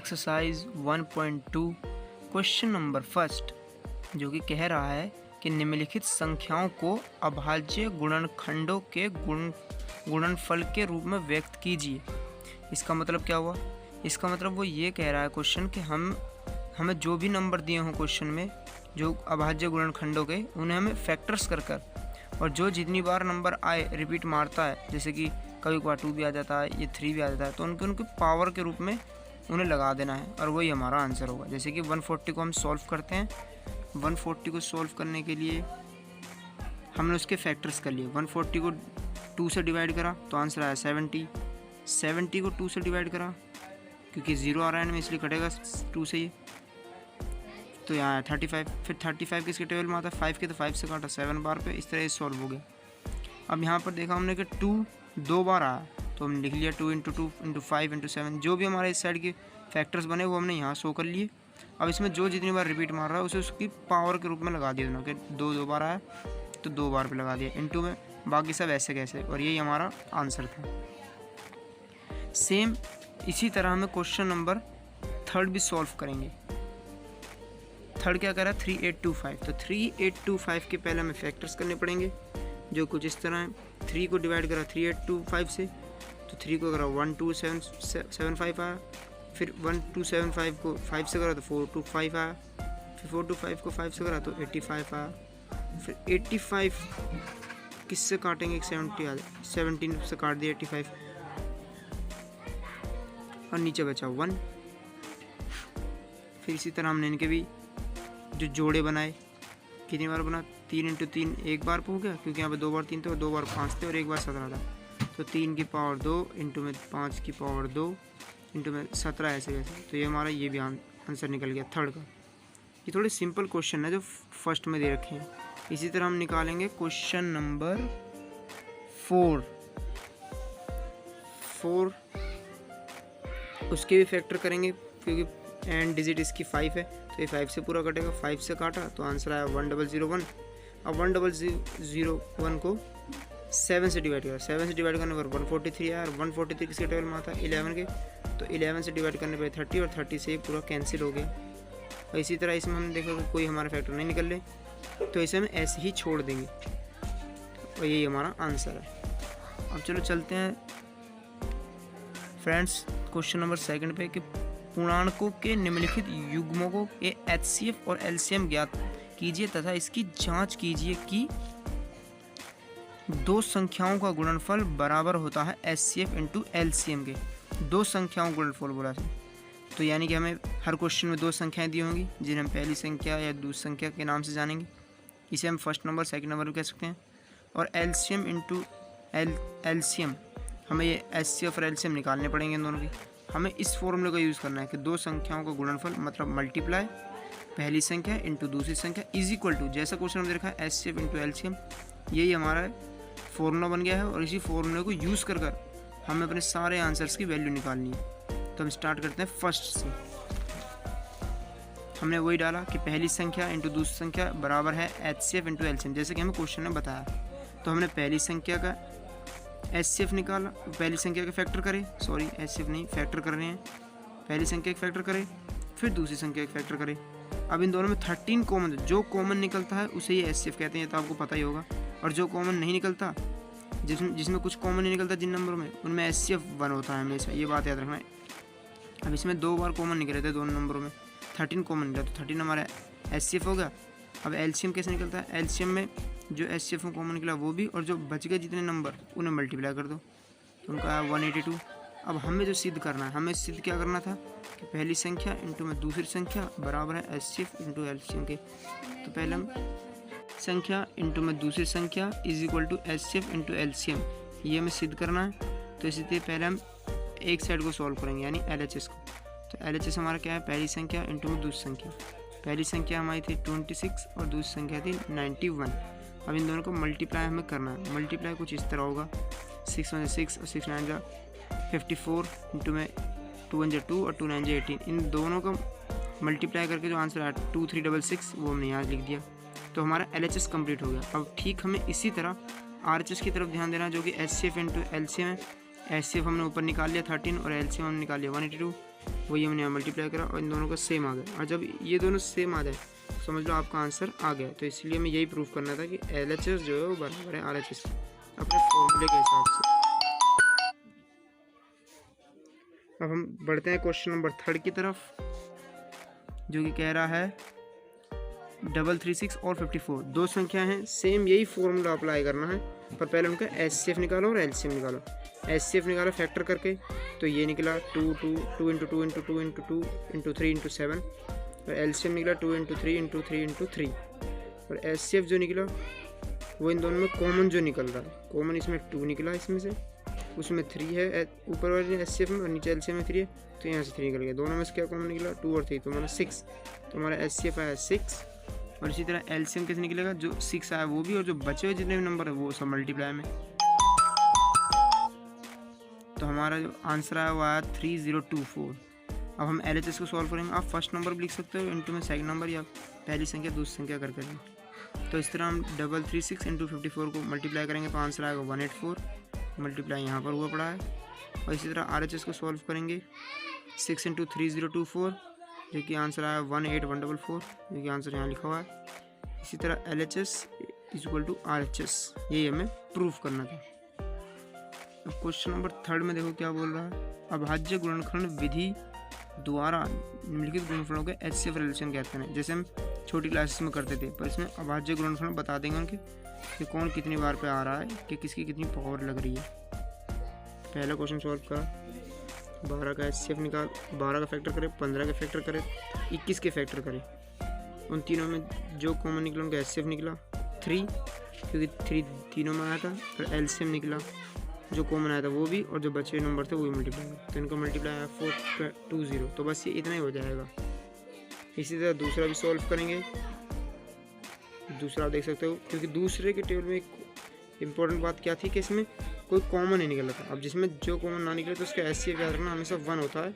Exercise 1.2 question number first, जो कि कह रहा है कि निम्नलिखित संख्याओं को अभाज्य गुणनखंडों के गुणनफल के रूप में व्यक्त कीजिए। इसका मतलब क्या हुआ? इसका मतलब वो ये कह रहा है क्वेश्चन कि हमें जो भी नंबर दिए हों क्वेश्चन में, जो अभाज्य गुणनखंडों के, उन्हें हमें फैक्टर्स कर और जो जितनी बार नंबर आए रिपीट मारता है, जैसे कि कभी कभार 2 भी आ जाता है, ये 3 भी आ जाता है, तो उनके पावर के रूप में उन्हें लगा देना है और वही हमारा आंसर होगा। जैसे कि 140 को हम सॉल्व करते हैं। 140 को सॉल्व करने के लिए हमने उसके फैक्टर्स कर लिए। 140 को 2 से डिवाइड करा तो आंसर आया 70। 70 को 2 से डिवाइड करा, क्योंकि 0 आ रहा है इनमें, इसलिए कटेगा 2 से ये, तो यहाँ आया 35। फिर 35 किसके टेबल में आता है? 5 के, तो 5 से काटा 7 बार पे। इस तरह ये सॉल्व हो गया। अब यहाँ पर देखा हमने कि 2 2 बार आया, तो हमने लिख लिया 2 × 2 × 5 × 7। जो भी हमारे इस साइड के फैक्टर्स बने वो हमने यहाँ शो कर लिए। अब इसमें जो जितनी बार रिपीट मार रहा है उसे उसकी पावर के रूप में लगा दिया दोनों के। 2 बार आया तो 2 बार पे लगा दिया इनटू में, बाकी सब ऐसे कैसे, और यही हमारा आंसर था। सेम इसी तरह हमें क्वेश्चन नंबर थर्ड भी सॉल्व करेंगे। थर्ड क्या करा? 3825। तो 3825 के पहले हमें फैक्टर्स करने पड़ेंगे, जो कुछ इस तरह है। 3 को डिवाइड करा 3825 से, तो 3 को करा 1275 आया। फिर 1275 को 5 से करा तो 425 आया। फिर 425 को 5 से करा तो 85 आया। फिर 85 किससे काटेंगे? 70 आ जाए, 17 से काट दिया 85 और नीचे बचा 1। फिर इसी तरह हमने इनके भी जो जोड़े बनाए, कितनी बार बना? 3 × 3 एक बार पे हो गया, क्योंकि यहाँ पे 2 बार 3 थे और 2 बार 5 थे और 1 बार 17 था। तो 3 की पावर 2 इंटू में 5 की पावर 2 इंटू में 17, ऐसे कैसे। तो ये हमारा ये भी आंसर निकल गया थर्ड का। ये थोड़े सिंपल क्वेश्चन है जो फर्स्ट में दे रखे हैं। इसी तरह हम निकालेंगे क्वेश्चन नंबर 4। उसके भी फैक्टर करेंगे, क्योंकि एंड डिजिट इसकी 5 है, तो ये 5 से पूरा कटेगा। 5 से काटा तो आंसर आया 1001। अब 1001 को 7 से डिवाइड किया। 7 से डिवाइड करने पर 143 आया, और 143 किसके टेबल में आता है? 11 के, तो 11 से डिवाइड करने पर 30, और 30 से पूरा कैंसिल हो गया। और इसी तरह इसमें हमने देखा कि कोई हमारा फैक्टर नहीं निकल रहे, तो इसे हम ऐसे ही छोड़ देंगे, और यही हमारा आंसर है। अब चलो चलते हैं फ्रेंड्स क्वेश्चन नंबर सेकंड पे, कि पूर्णांकों के निम्नलिखित युग्मों को HCF और LCM ज्ञात कीजिए तथा इसकी जांच कीजिए कि दो संख्याओं का गुणनफल बराबर होता है HCF × LCM के। दो संख्याओं का गुणनफल बोला है, तो यानी कि हमें हर क्वेश्चन में 2 संख्याएं दी होंगी, जिन्हें हम पहली संख्या या दूसरी संख्या के नाम से जानेंगे। इसे हम फर्स्ट नंबर, सेकंड नंबर भी कह सकते हैं। और LCM × LCM, हमें ये HCF और LCM निकालने पड़ेंगे इन दोनों की। हमें इस फॉर्मूले का यूज़ करना है कि 2 संख्याओं का गुणनफल मतलब मल्टीप्लाई पहली संख्या इंटू दूसरी संख्या इज इक्वल टू, जैसा क्वेश्चन हमने देखा है HCF × LCM, यही हमारा फॉर्मूला बन गया है। और इसी फॉर्मूले को यूज़ कर हमें अपने सारे आंसर्स की वैल्यू निकालनी है। तो हम स्टार्ट करते हैं फर्स्ट से। हमने वही डाला कि पहली संख्या इंटू दूसरी संख्या बराबर है HCF × LCM, जैसे कि हमें क्वेश्चन में बताया। तो हमने पहली संख्या का HCF निकाला, पहली संख्या के फैक्टर करे, सॉरी HCF नहीं, फैक्टर कर रहे हैं। पहली संख्या के फैक्टर करे, फिर दूसरी संख्या के फैक्टर करे। अब इन दोनों में 13 कॉमन, जो कॉमन निकलता है उसे ही HCF कहते हैं, तो आपको पता ही होगा। और जो कॉमन नहीं निकलता, जिसमें कुछ कॉमन नहीं निकलता जिन नंबरों में, उनमें HCF 1 होता है हमेशा, ये बात याद रखना है। अब इसमें 2 बार कॉमन निकले थे दोनों नंबरों में, 13 कॉमन निकला, तो 13 हमारा HCF हो गया। अब LCM कैसे निकलता है? LCM में जो HCF में कॉमन निकला वो भी, और जो बच गए जितने नंबर उन्हें मल्टीप्लाई कर दो, तो उनका आया 182। अब हमें जो सिद्ध करना है, हमें सिद्ध क्या करना था कि पहली संख्या इंटू में दूसरी संख्या बराबर है HCF × LCM के। तो पहले हम संख्या इंटू में दूसरी संख्या is equal to HCF × LCM, ये हमें सिद्ध करना है। तो इसी तरह पहले हम एक साइड को सॉल्व करेंगे, यानी LHS को। तो LHS हमारा क्या है? पहली संख्या इंटू में दूसरी संख्या। पहली संख्या हमारी थी 26 और दूसरी संख्या थी 91। अब इन दोनों को मल्टीप्लाई हमें करना है। मल्टीप्लाई कुछ इस तरह होगा, 6 × 6 और 6 × 9 54 इंटू में 2 × 2 और 2 × 9 18। इन दोनों का मल्टीप्लाई करके जो आंसर आया 2366, वो हमने यहाँ लिख दिया। तो हमारा LHS कंप्लीट हो गया। अब ठीक हमें इसी तरह RHS की तरफ ध्यान देना, जो कि HCF × LCM है। HCF हमने ऊपर निकाल लिया 13 और LCM हमने निकाल लिया 182। वही हमने यहाँ मल्टीप्लाई करा और इन दोनों का सेम आ गया। और जब ये दोनों सेम आ जाए समझ लो आपका आंसर आ गया। तो इसलिए हमें यही प्रूफ करना था कि LHS जो है वो बराबर है RHS अपने फॉर्मूले के हिसाब से। अब हम बढ़ते हैं क्वेश्चन नंबर 3 की तरफ, जो कि कह रहा है 336 और 54 दो संख्या हैं, सेम यही फॉर्मूला अप्लाई करना है, पर पहले उनका HCF निकालो और LCM निकालो। HCF निकाला फैक्टर करके तो ये निकला 2 2 2 into 2 into 2 into 2 into 3 into 7, और LCM निकला 2 इंटू 3 इंटू 3 इंटू 3। और HCF जो निकला वो इन दोनों में कॉमन जो निकल रहा है, कॉमन इसमें 2 निकला, इसमें से उसमें 3 है ऊपर वाले HCF में और नीचे LCM में 3 है, तो यहाँ से 3 निकल गया। दोनों में से क्या कॉमन निकला 2 और 3, तो हमारा 6, तो हमारा HCF आया 6। और इसी तरह LCM कैसे निकलेगा, जो 6 आया वो भी और जो बचे हुए जितने भी नंबर है वो सब मल्टीप्लाई में। तो हमारा जो आंसर आया वो आया 3024। अब हम LHS को सॉल्व करेंगे। आप फर्स्ट नंबर भी लिख सकते हो इंटू में सेकंड नंबर, या पहली संख्या दूसरी संख्या कर करेंगे। तो इस तरह हम 336 इंटू 54 को मल्टीप्लाई करेंगे तो आंसर आएगा 184, मल्टीप्लाई यहाँ पर हुआ पड़ा है। और इसी तरह RHS को सॉल्व करेंगे 6 इंटू 3024, जो कि आंसर आया 18144, जो कि आंसर यहाँ लिखा हुआ है। इसी तरह LHS इक्वल टू RHS, यही हमें प्रूफ करना था। अब क्वेश्चन नंबर 3 में देखो क्या बोल रहा है, अभाज्य गुणनखंड विधि द्वारा निम्नलिखित गुणनफलों के HCF रिलेशन कहते हैं। जैसे हम छोटी क्लासेस में करते थे, पर इसमें अभाज्य गुणनखंड बता देंगे उनके कि कौन कितनी बार पे आ रहा है, कि किसकी कितनी पावर लग रही है। पहला क्वेश्चन सॉल्व करा, 12 का HCF निकाल, 12 का फैक्टर करे, 15 का फैक्टर करे, 21 के फैक्टर करे। उन तीनों में जो कॉमन निकला उनका HCF निकला 3, क्योंकि 3 तीनों में आया था। फिर LCM निकला, जो कॉमन आया था वो भी, और जो बचे नंबर थे वो भी मल्टीप्लाई, तो इनका मल्टीप्लाई आया 420। तो बस ये इतना ही हो जाएगा। इसी तरह दूसरा भी सॉल्व करेंगे। दूसरा आप देख सकते हो, क्योंकि दूसरे के टेबल में एक इम्पोर्टेंट बात क्या थी कि इसमें कोई कॉमन नहीं निकला था। अब जिसमें जो कॉमन ना निकले तो उसका HCF याद रखना हमेशा 1 होता है।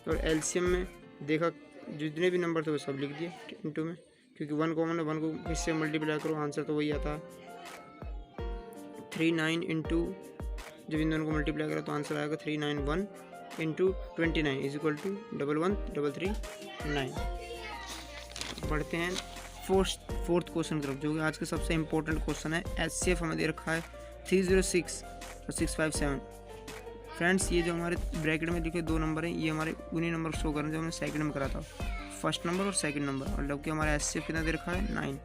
और LCM में देखा जितने भी नंबर थे वो सब लिख दिए इंटू में, क्योंकि 1 कॉमन है, 1 को इससे मल्टीप्लाई करो आंसर तो वही आता है। 39 इंटू, जब इन दोनों को मल्टीप्लाई करा तो आंसर आएगा 391 इंटू 29 इज इक्वल टू 11339। बढ़ते हैं फोर्थ क्वेश्चन की तरफ, जो कि आज का सबसे इंपॉर्टेंट क्वेश्चन है। HCF हमें दे रखा है 306 और 657। फ्रेंड्स, ये जो हमारे ब्रैकेट में लिखे 2 नंबर हैं, ये हमारे उन्हीं नंबर शो कर रहे हैं जो हमने सेकंड में करा था, फर्स्ट नंबर और सेकंड नंबर। और जबकि हमारा HCF कितना दे रखा है 9,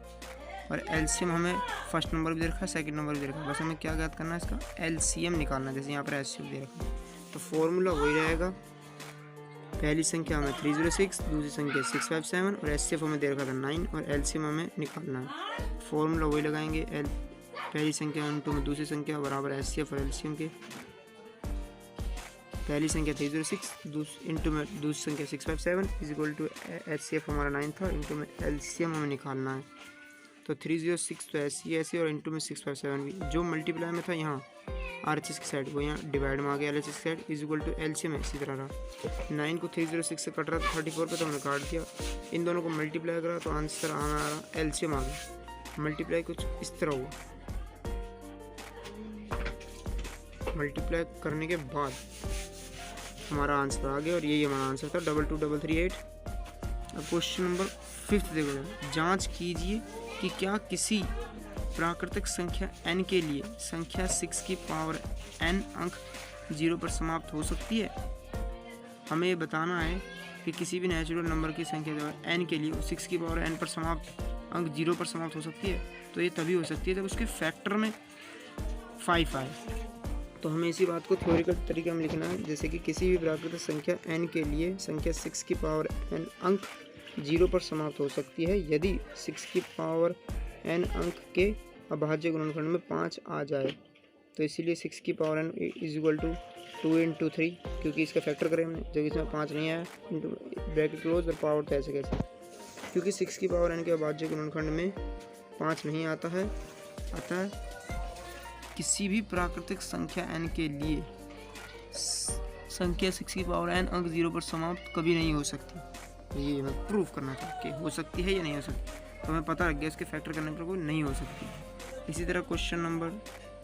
और LCM हमें फर्स्ट नंबर भी दे रखा है, सेकंड नंबर भी दे रखा है। बस हमें क्या ज्ञात करना है, इसका LCM निकालना है, जैसे यहाँ पर HCF दे रखा है। तो फॉर्मूला वही रहेगा, पहली संख्या हमें 306, दूसरी संख्या 657, और HCF हमें दे रखा था 9, और LCM हमें निकालना है। फॉर्मूला वही लगाएंगे, पहली संख्या इंटू में दूसरी संख्या बराबर HCF और LCM के। पहली संख्या 306 इंटू में दूसरी संख्या 657 इज इक्वल टू HCF हमारा 9 था, इंटू में LCM हमें निकालना है। तो 306 तो ऐसी और इंटू में 657 भी, जो मल्टीप्लाई में था यहाँ RHS की साइड वो यहाँ डिवाइड में आ गया LHS की साइड, इज इक्वल टू LCM इसी तरह रहा। 9 को 306 से कट रहा था 34 पे, तो हमने काट दिया। इन दोनों को मल्टीप्लाई करा तो आंसर हमारा LCM आ गया। मल्टीप्लाई कुछ इस तरह हुआ, मल्टीप्लाई करने के बाद हमारा आंसर आ गया, और यही हमारा आंसर था 22338। अब क्वेश्चन नंबर 5 देखो, जांच कीजिए कि क्या किसी प्राकृतिक संख्या n के लिए संख्या 6 की पावर n अंक 0 पर समाप्त हो सकती है। हमें ये बताना है कि किसी भी नेचुरल नंबर की संख्या जो है n के लिए 6 की पावर n पर समाप्त अंक 0 पर समाप्त हो सकती है। तो ये तभी हो सकती है जब उसके फैक्टर में 5 आए। तो हमें इसी बात को थ्योरिकल तरीके में लिखना है, जैसे कि किसी भी प्राकृतिक संख्या n के लिए संख्या 6 की पावर n अंक 0 पर समाप्त हो सकती है यदि 6 की पावर n अंक के अभाज्य गुणनखंड में 5 आ जाए। तो इसीलिए 6 की power n is equal to 2 into 3, क्योंकि इसका फैक्टर करें हमने, जब इसमें 5 नहीं आया इंटू ब्रैकेट क्लोज और पावर तो ऐसे कैसे, क्योंकि 6 की पावर n के अभाज्य गुणनखंड में 5 नहीं आता है। अतः किसी भी प्राकृतिक संख्या n के लिए संख्या 6 की पावर n अंक 0 पर समाप्त कभी नहीं हो सकती। ये हमें प्रूफ करना था कि हो सकती है या नहीं हो सकती। तो हमें पता लग गया इसके फैक्टर करने पर कोई नहीं हो सकती। इसी तरह क्वेश्चन नंबर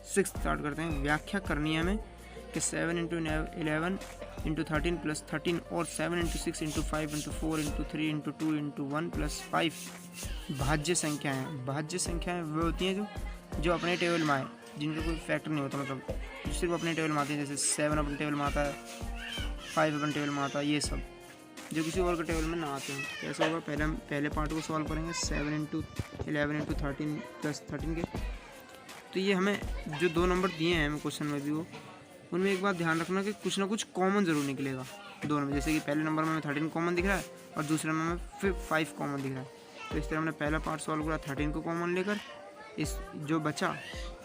6 स्टार्ट करते हैं। व्याख्या करनी है हमें कि 7 इंटू 11 इंटू 13 प्लस 13 और 7 into 6 into 5 into 4 into 3 into 2 into 1 plus 5 भाज्य संख्या हैं। भाज्य संख्याएँ वो होती हैं जो अपने टेबल में आए, जिनका कोई फैक्टर नहीं होता, मतलब जो सिर्फ अपने टेबल में आते हैं। जैसे 7 अपने टेबल में आता है, 5 अपने टेबल में आता है, ये सब जो किसी और के टेबल में ना आते हैं। कैसा होगा, पहले पार्ट को सॉल्व करेंगे 7 इंटू 11 इंटू 13 प्लस 13 के। तो ये हमें जो 2 नंबर दिए हैं हमें क्वेश्चन में भी, वो उनमें एक बात ध्यान रखना कि कुछ ना कुछ कॉमन ज़रूर निकलेगा दोनों में। जैसे कि पहले नंबर में हमें 13 कॉमन दिख रहा है और दूसरे नंबर में फिर 5 कॉमन दिख रहा है। तो इस तरह हमने पहला पार्ट सॉल्व करा 13 को कॉमन लेकर, इस जो बचा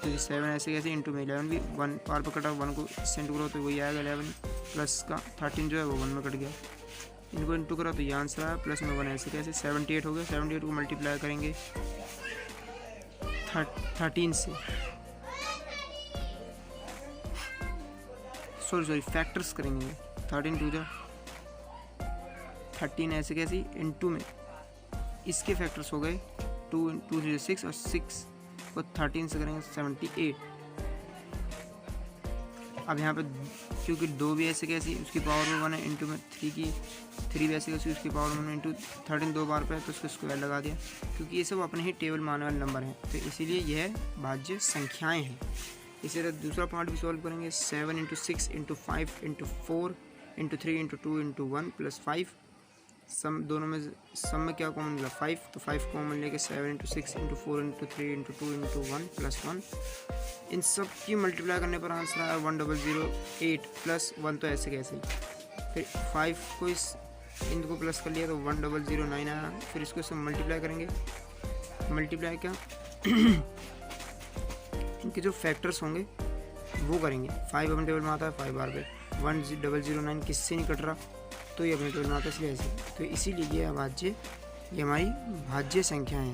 तो 7 ऐसे कैसे इंटू में 11 भी 1 पार पर कटा, 1 को सेंट करो तो वही आएगा 11 प्लस का 13 जो है वो 1 में कट गया। इनको इंटू करा तो ये आंसर आया, प्लस में 1 ऐसे कैसे 78 हो गया। 78 को मल्टीप्लाई करेंगे 13 से, सॉरी फैक्टर्स करेंगे 13 टू 13 ऐसे कैसे इंटू में इसके फैक्टर्स हो गए 2 2 3 6 और 6 को 13 से करेंगे 78। अब यहाँ पे क्योंकि 2 भी ऐसे कैसी उसकी पावर में 1 है, इंटू में 3 की 3 भी ऐसे कैसी उसकी पावर में इंटू 13 2 बार पे, तो उसको स्क्वायर लगा दिया, क्योंकि ये सब अपने ही टेबल में आने वाले नंबर हैं, तो इसीलिए यह भाज्य संख्याएँ हैं। इसी तरह दूसरा पार्ट भी सॉल्व करेंगे 7 into 6 into 5 into 4 into 3 into 2 into 1 plus 5। सम दोनों में सम में क्या कॉमन मिला 5, तो 5 कॉमन लेके 7 into 6 into 4 into 3 into 2 into 1 plus 1। इन सब की मल्टीप्लाई करने पर आंसर आया 1008 प्लस 1, तो ऐसे कैसे। फिर 5 को इनको प्लस कर लिया तो 1009 आया। फिर इसको सब मल्टीप्लाई करेंगे, मल्टीप्लाई क्या इनके जो फैक्टर्स होंगे वो करेंगे। 5 अपने टेबल में आता है 5 बार पे, 1009 किससे नहीं कट रहा, तो ये अपने टेबल में आता है इसलिए ऐसे। तो इसीलिए ये अभाज्य, ये हमारी भाज्य संख्या है।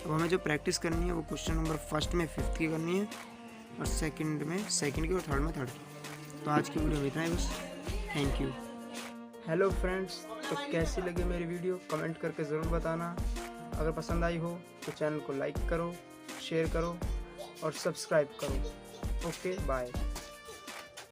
अब हमें जो प्रैक्टिस करनी है वो क्वेश्चन नंबर फर्स्ट में 5th की करनी है और सेकंड में सेकंड की और थर्ड में थर्ड की। तो आज की वीडियो में इतना ही बस, थैंक यू। हेलो फ्रेंड्स, तो कैसी लगी मेरी वीडियो कमेंट करके ज़रूर बताना। अगर पसंद आई हो तो चैनल को लाइक करो, शेयर करो और सब्सक्राइब करो। Okay bye.